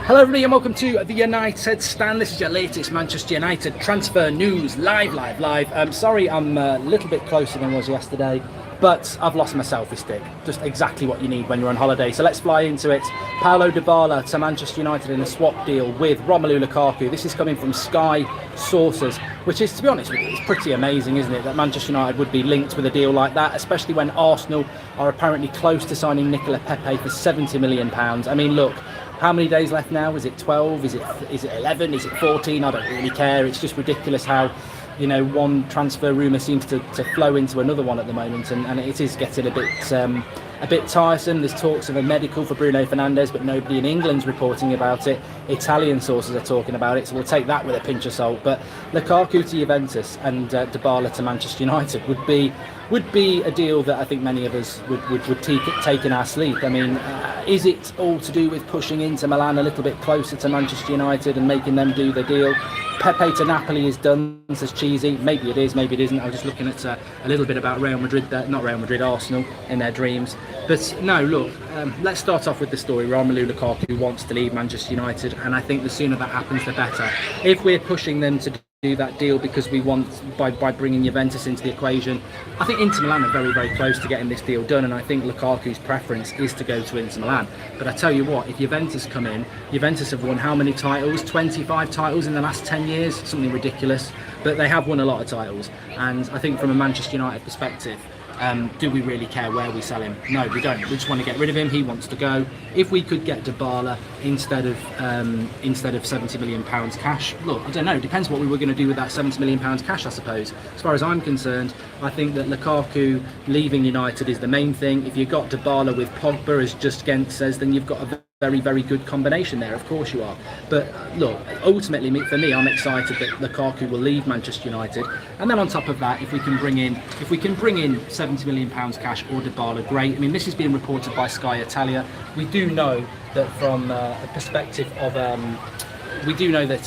Hello everybody and welcome to the United Stand. This is your latest Manchester United transfer news, live. Sorry I'm a little bit closer than I was yesterday, but I've lost my selfie stick. Just exactly what you need when you're on holiday. So let's fly into it. Paulo Dybala to Manchester United in a swap deal with Romelu Lukaku. This is coming from Sky sources, which is, to be honest with you, it's pretty amazing, isn't it, that Manchester United would be linked with a deal like that, especially when Arsenal are apparently close to signing Nicola Pepe for £70 million. I mean, look, how many days left now? Is it 12? Is it 11? Is it 14? I don't really care. It's just ridiculous how, you know, one transfer rumour seems to flow into another one at the moment, and it is getting a bit tiresome. There's talks of a medical for Bruno Fernandes, but nobody in England's reporting about it. Italian sources are talking about it, so we'll take that with a pinch of salt. But Lukaku to Juventus and Dybala to Manchester United would be a deal that I think many of us would take in our sleep. I mean, is it all to do with pushing Inter Milan a little bit closer to Manchester United and making them do the deal? Pepe to Napoli is done, says Cheesy. Maybe it is, maybe it isn't. I was just looking at a little bit about Real Madrid, not Real Madrid, Arsenal in their dreams. But no, look, let's start off with the story. Romelu Lukaku wants to leave Manchester United, and I think the sooner that happens, the better. If we're pushing them to do that deal because we want, by bringing Juventus into the equation, I think Inter Milan are very, very close to getting this deal done, and I think Lukaku's preference is to go to Inter Milan. But I tell you what, if Juventus come in, Juventus have won how many titles? 25 titles in the last 10 years, something ridiculous, but they have won a lot of titles. And I think from a Manchester United perspective, do we really care where we sell him? No, we don't. We just want to get rid of him. He wants to go. If we could get Dybala instead of £70 million cash, look, I don't know. Depends what we were going to do with that £70 million cash, I suppose. As far as I'm concerned, I think that Lukaku leaving United is the main thing. If you've got Dybala with Pogba, as Just Gent says, then you've got a very, very good combination there. Of course you are. But look, ultimately for me, I'm excited that Lukaku will leave Manchester United, and then on top of that, if we can bring in £70 million cash or Dybala, great. I mean, this is being reported by Sky Italia. We do know that from a perspective of we do know that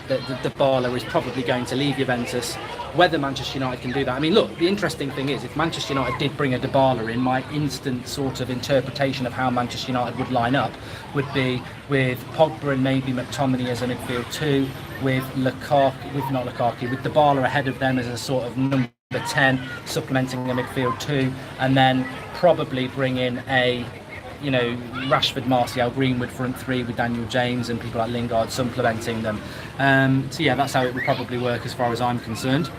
Dybala is probably going to leave Juventus. Whether Manchester United can do that, I mean, look, the interesting thing is, if Manchester United did bring a Dybala in, my instant sort of interpretation of how Manchester United would line up would be with Pogba and maybe McTominay as a midfield two, with Dybala ahead of them as a sort of number 10, supplementing the midfield two, and then probably bring in a, you know, Rashford, Martial, Greenwood front three with Daniel James and people like Lingard supplementing them. So yeah, that's how it would probably work as far as I'm concerned.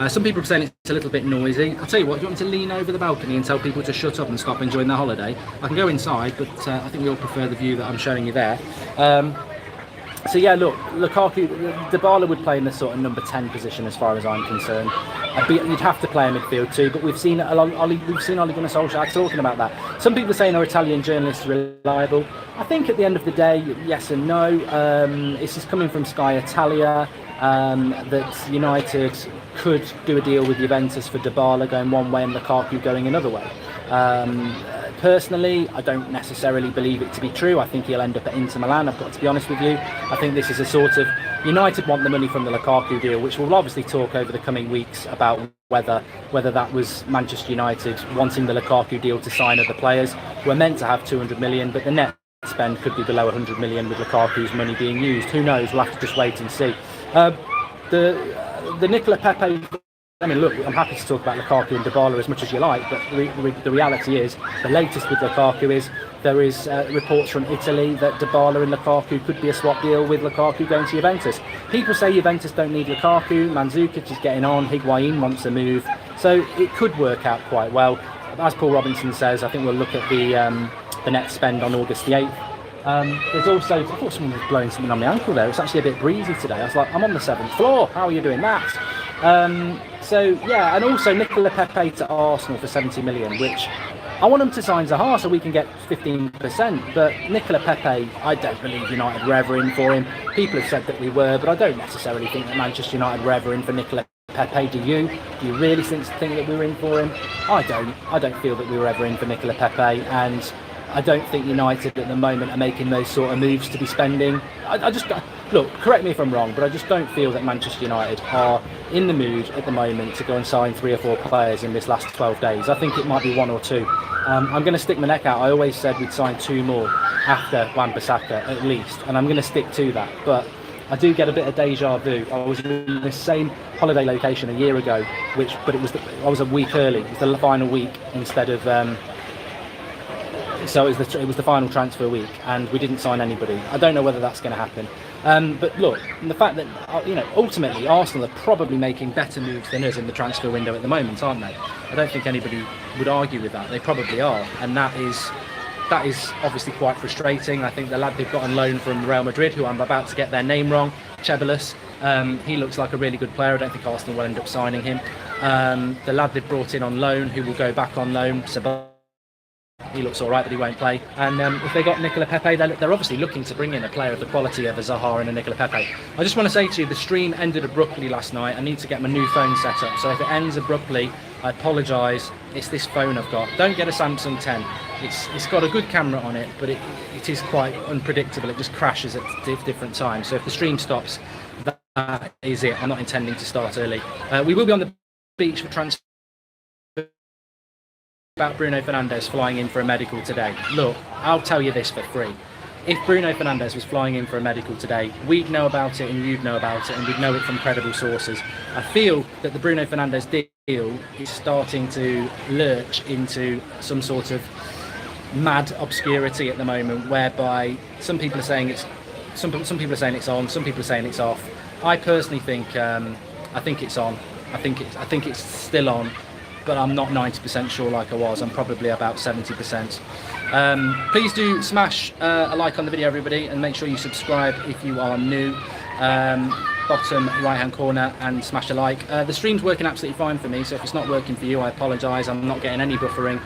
Some people are saying it's a little bit noisy. I'll tell you what, do you want me to lean over the balcony and tell people to shut up and stop enjoying their holiday? I can go inside, but I think we all prefer the view that I'm showing you there. So yeah, look, Lukaku, Dybala would play in the sort of number 10 position as far as I'm concerned. You'd have to play a midfield too, but we've seen Ole Gunnar Solskjaer talking about that. Some people are saying are Italian journalists reliable. I think at the end of the day, yes and no. This is coming from Sky Italia, that United could do a deal with Juventus for Dybala going one way and Lukaku going another way. Personally, I don't necessarily believe it to be true. I think he'll end up at Inter Milan, I've got to be honest with you. I think this is a sort of, United want the money from the Lukaku deal, which we'll obviously talk over the coming weeks about whether that was Manchester United wanting the Lukaku deal to sign other players. We're meant to have 200 million, but the net spend could be below 100 million with Lukaku's money being used. Who knows? We'll have to just wait and see. The Nicola Pepe, I mean, look, I'm happy to talk about Lukaku and Dybala as much as you like, but the reality is, the latest with Lukaku is there is reports from Italy that Dybala and Lukaku could be a swap deal with Lukaku going to Juventus. People say Juventus don't need Lukaku, Mandzukic is getting on, Higuain wants a move, so it could work out quite well. As Paul Robinson says, I think we'll look at the net spend on August the 8th. There's also, I thought someone was blowing something on my ankle there. It's actually a bit breezy today. I was like, I'm on the 7th floor, how are you doing that? So yeah, and also Nicola Pepe to Arsenal for 70 million, which I want them to sign Zaha so we can get 15%. But Nicola Pepe, I don't believe United were ever in for him. People have said that we were, but I don't necessarily think that Manchester United were ever in for Nicola Pepe. Do you? Do you really think that we were in for him? I don't. I don't feel that we were ever in for Nicola Pepe, and I don't think United at the moment are making those sort of moves to be spending. I just, look, correct me if I'm wrong, but I just don't feel that Manchester United are in the mood at the moment to go and sign 3 or 4 players in this last 12 days. I think it might be 1 or 2. I'm going to stick my neck out. I always said we'd sign 2 more. after Wan-Bissaka at least, and I'm going to stick to that. But I do get a bit of deja vu. I was in the same holiday location a year ago, I was a week early. It was the final week instead of. So it was the final transfer week, and we didn't sign anybody. I don't know whether that's going to happen. But look, the fact that ultimately Arsenal are probably making better moves than us in the transfer window at the moment, aren't they? I don't think anybody would argue with that. They probably are, and that is obviously quite frustrating. I think the lad they've got on loan from Real Madrid, who I'm about to get their name wrong, Ceballos, he looks like a really good player. I don't think Arsenal will end up signing him. The lad they've brought in on loan, who will go back on loan, he looks all right, but he won't play. And if they got Nicola Pepe, they're obviously looking to bring in a player of the quality of a Zaha and a Nicola Pepe. I just want to say to you, the stream ended abruptly last night. I need to get my new phone set up. So if it ends abruptly, I apologise. It's this phone I've got. Don't get a Samsung 10. It's got a good camera on it, but it is quite unpredictable. It just crashes at different times. So if the stream stops, that is it. I'm not intending to start early. We will be on the beach for transfer. About Bruno Fernandes flying in for a medical today. Look, I'll tell you this for free. If Bruno Fernandes was flying in for a medical today, we'd know about it and you'd know about it, and we'd know it from credible sources. I feel that the Bruno Fernandes deal is starting to lurch into some sort of mad obscurity at the moment, whereby some people are saying it's some people are saying it's on, some people are saying it's off. I personally think I think it's on. I think it's still on. But I'm not 90% sure like I was. I'm probably about 70%. Please do smash a like on the video, everybody, and make sure you subscribe if you are new. Bottom right hand corner, and smash a like. The stream's working absolutely fine for me, so if it's not working for you, I apologise. I'm not getting any buffering,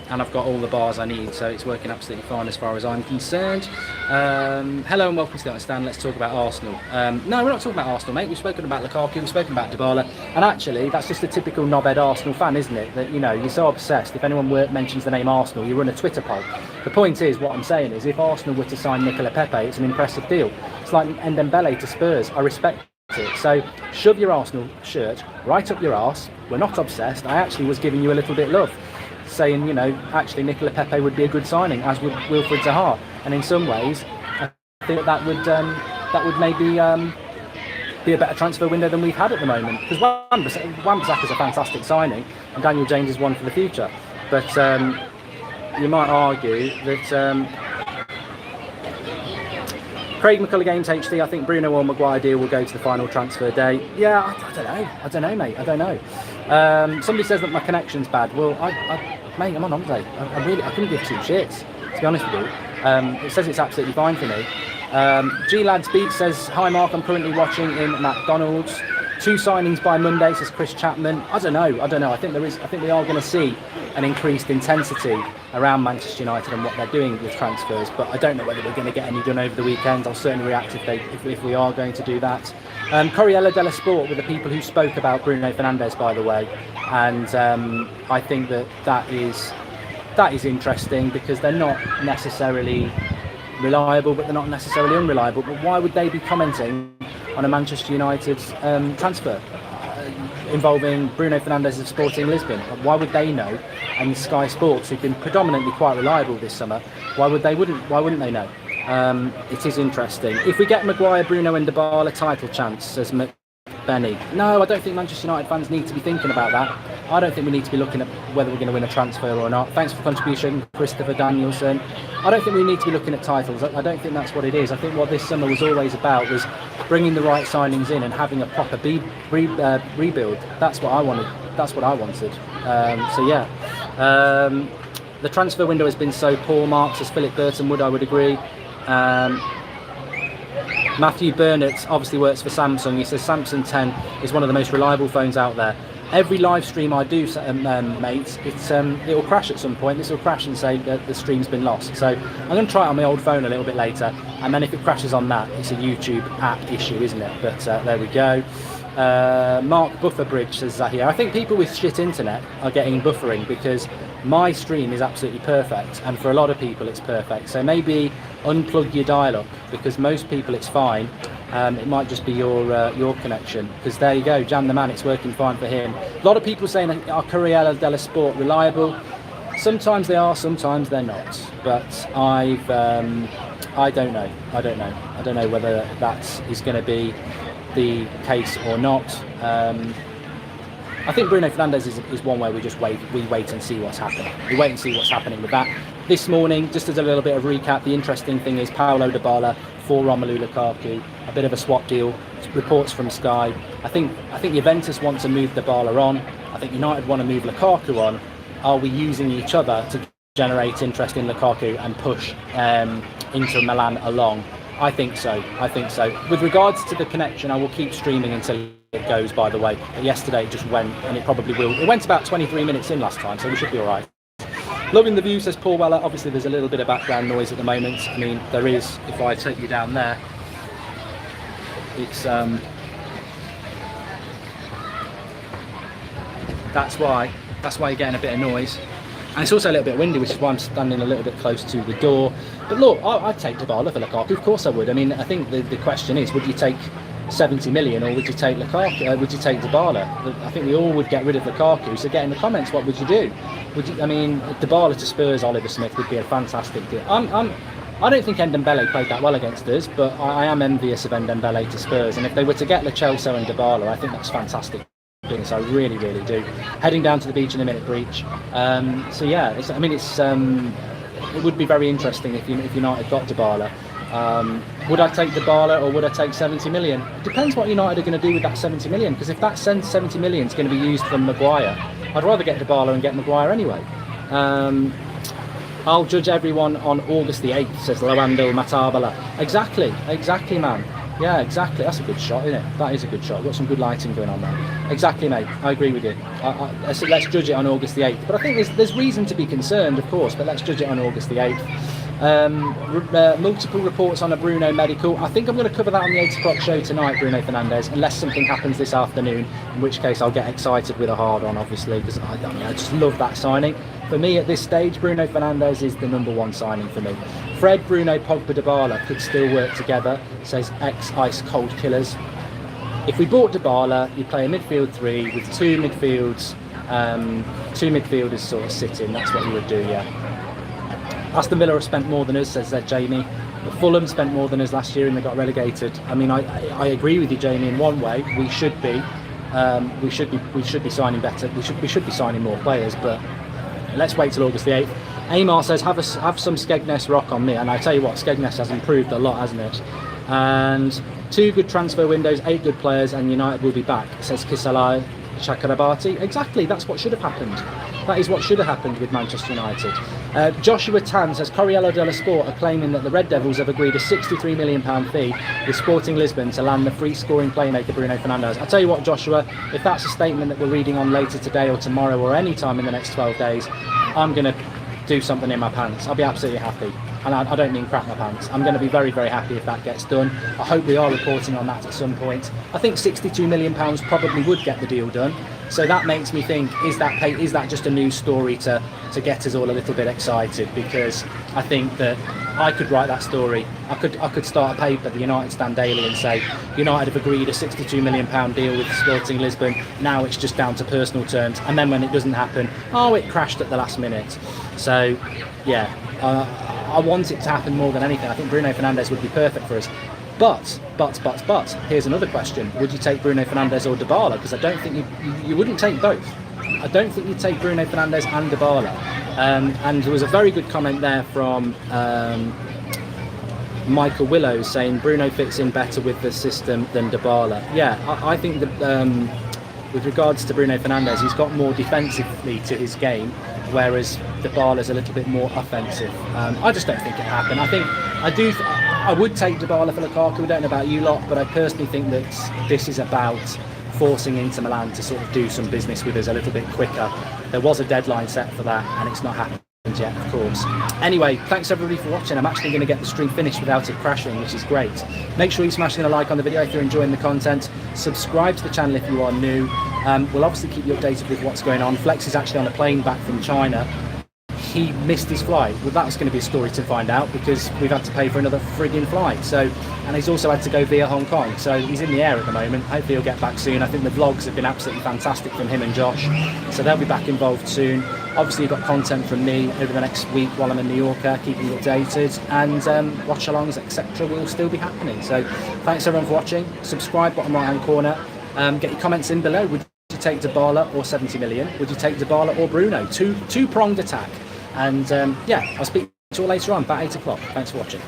and I've got all the bars I need, so it's working absolutely fine as far as I'm concerned. Hello and welcome to the Stand. Let's talk about Arsenal. No, we're not talking about Arsenal, mate. We've spoken about Lukaku, we've spoken about Dybala, and actually that's just a typical knobhead Arsenal fan, isn't it? That, you're so obsessed. If anyone mentions the name Arsenal, you run a Twitter poll. The point is, what I'm saying is, if Arsenal were to sign Nicola Pepe, it's an impressive deal. It's like Dembele to Spurs. I respect it. So shove your Arsenal shirt right up your arse. We're not obsessed. I actually was giving you a little bit love, saying, actually Nicola Pepe would be a good signing, as would Wilfried Zaha. And in some ways, I think that would maybe be a better transfer window than we've had at the moment. Because Wan-Bissaka is a fantastic signing, and Daniel James is one for the future. But you might argue that Craig McCullough Games HD, I think Bruno or Maguire deal will go to the final transfer day. Yeah, I don't know, mate. I don't know. Somebody says that my connection's bad. Well, mate, I'm on holiday. I couldn't give two shits, to be honest with you. It says it's absolutely fine for me. G Lads Beat says, hi Mark, I'm currently watching in McDonald's. 2 signings by Monday, says Chris Chapman. I don't know. I think we are going to see an increased intensity around Manchester United and what they're doing with transfers, but I don't know whether we're going to get any done over the weekend. I'll certainly react if we are going to do that. Corriere dello Sport were the people who spoke about Bruno Fernandes, by the way, and I think that is interesting, because they're not necessarily reliable, but they're not necessarily unreliable. But why would they be commenting on a Manchester United transfer involving Bruno Fernandes of Sporting Lisbon? Why would they know? And Sky Sports, who've been predominantly quite reliable this summer, why wouldn't they know? It is interesting. If we get Maguire, Bruno and Dybala, title chance, says Benny. No, I don't think Manchester United fans need to be thinking about that. I don't think we need to be looking at whether we're going to win a transfer or not. Thanks for the contribution, Christopher Danielson. I don't think we need to be looking at titles. I don't think that's what it is. I think what this summer was always about was bringing the right signings in and having a proper rebuild. That's what I wanted. That's what I wanted. The transfer window has been so poor, Mark, says Philip Burtonwood. I would agree. Matthew Burnett obviously works for Samsung. He says Samsung 10 is one of the most reliable phones out there. Every live stream I do, mate, it will crash at some point. This will crash and say that the stream's been lost. So I'm going to try it on my old phone a little bit later, and then if it crashes on that, it's a YouTube app issue, isn't it? But there we go. Mark Bufferbridge says Zahir. I think people with shit internet are getting buffering, because my stream is absolutely perfect, and for a lot of people it's perfect. So maybe unplug your dial-up, because most people it's fine. It might just be your connection, because there you go, Jan the man, it's working fine for him. A lot of people saying, are Corriere dello Sport reliable? Sometimes they are, sometimes they're not. But I don't know. I don't know whether that is going to be the case or not. I think Bruno Fernandes is one way we just wait and see what's happening. We wait and see what's happening with that. This morning, just as a little bit of recap, the interesting thing is Paulo Dybala for Romelu Lukaku, a bit of a swap deal. Reports from Sky. I think Juventus want to move Dybala on. I think United want to move Lukaku on. Are we using each other to generate interest in Lukaku and push Inter Milan along? I think so. With regards to the connection, I will keep streaming until it goes, by the way. But yesterday it just went, and it probably will. It went about 23 minutes in last time, so we should be all right. Loving the view, says Paul Weller. Obviously, there's a little bit of background noise at the moment. I mean, there is, if I take you down there, it's that's why you're getting a bit of noise. And it's also a little bit windy, which is why I'm standing a little bit close to the door. But look, I'd take Dybala for Lukaku. Of course I would. I mean, I think the question is, would you take 70 million or would you take Lukaku? Would you take Dybala? I think we all would get rid of Lukaku. So get in the comments, what would you do? I mean, Dybala to Spurs, Oliver Smith would be a fantastic deal. I don't think Ndombele played that well against us, but I am envious of Ndombele to Spurs. And if they were to get Lo Celso and Dybala, I think that's fantastic. So I really do. Heading down to the beach in a minute, breach. So yeah, it would be very interesting if United got Dybala. Would I take Dybala or would I take 70 million? It depends what United are going to do with that 70 million, because if that 70 million is going to be used for Maguire, I'd rather get Dybala and get Maguire anyway. I'll judge everyone on August the 8th, says Lawandle Matabala. Exactly, man. Yeah, exactly. That's a good shot, isn't it? That is a good shot. Got some good lighting going on there. Exactly, mate. I agree with you. Let's judge it on August the 8th. But I think there's reason to be concerned, of course, but let's judge it on August the 8th. Multiple reports on a Bruno medical. I think I'm going to cover that on the 8 o'clock show tonight, Bruno Fernandes, unless something happens this afternoon, in which case I'll get excited with a hard on, obviously, because I just love that signing. For me, at this stage, Bruno Fernandes is the #1 signing for me. Fred, Bruno, Pogba, Dybala could still work together, says ex-Ice Cold Killers. If we bought Dybala, you'd play a midfield 3 with two midfielders sort of sitting. That's what you would do, yeah. Aston Villa have spent more than us, says Jamie. But Fulham spent more than us last year and they got relegated. I mean, I agree with you, Jamie. In one way, we should be signing better. We should be signing more players, but let's wait till August the 8th. Amar says, have some Skegness rock on me. And I tell you what, Skegness has improved a lot, hasn't it? And 2 good transfer windows, 8 good players, and United will be back, says Kisalai Chakrabarti. Exactly, that's what should have happened. That is what should have happened with Manchester United. Joshua Tan says, Corriere dello Sport are claiming that the Red Devils have agreed a £63 million fee with Sporting Lisbon to land the free-scoring playmaker Bruno Fernandes. I'll tell you what, Joshua, if that's a statement that we're reading on later today or tomorrow or any time in the next 12 days, I'm going to do something in my pants. I'll be absolutely happy. And I don't mean crap my pants. I'm going to be very, very happy if that gets done. I hope we are reporting on that at some point. I think £62 million probably would get the deal done. So that makes me think, is that just a news story to get us all a little bit excited? Because I think that I could write that story. I could start a paper, the United Stand Daily, and say United have agreed a £62 million deal with Sporting Lisbon. Now it's just down to personal terms. And then when it doesn't happen, it crashed at the last minute. So yeah, I want it to happen more than anything. I think Bruno Fernandes would be perfect for us. But, here's another question. Would you take Bruno Fernandes or Dybala? Because I don't think you wouldn't take both. I don't think you'd take Bruno Fernandes and Dybala. And there was a very good comment there from Michael Willows saying Bruno fits in better with the system than Dybala. Yeah, I think that with regards to Bruno Fernandes, he's got more defensively to his game, whereas Dybala's a little bit more offensive. I just don't think it'll happen. I would take Dybala for Lukaku. I don't know about you lot, but I personally think that this is about forcing Inter Milan to sort of do some business with us a little bit quicker. There was a deadline set for that, and it's not happened yet, of course. Anyway, thanks everybody for watching. I'm actually going to get the stream finished without it crashing, which is great. Make sure you're smashing a like on the video if you're enjoying the content. Subscribe to the channel if you are new. We'll obviously keep you updated with what's going on. Flex is actually on a plane back from China. he missed his flight. Well, that's going to be a story to find out, because we've had to pay for another frigging flight. So, and he's also had to go via Hong Kong. So he's in the air at the moment. Hopefully he'll get back soon. I think the vlogs have been absolutely fantastic from him and Josh. So they'll be back involved soon. Obviously you've got content from me over the next week while I'm in Mallorca, keeping you updated, and watch-alongs, etc. will still be happening. So thanks everyone for watching. Subscribe, bottom right-hand corner. Get your comments in below. Would you take Dybala or 70 million? Would you take Dybala or Bruno? Two-pronged attack. And yeah, I'll speak to you all later on, about 8 o'clock. Thanks for watching.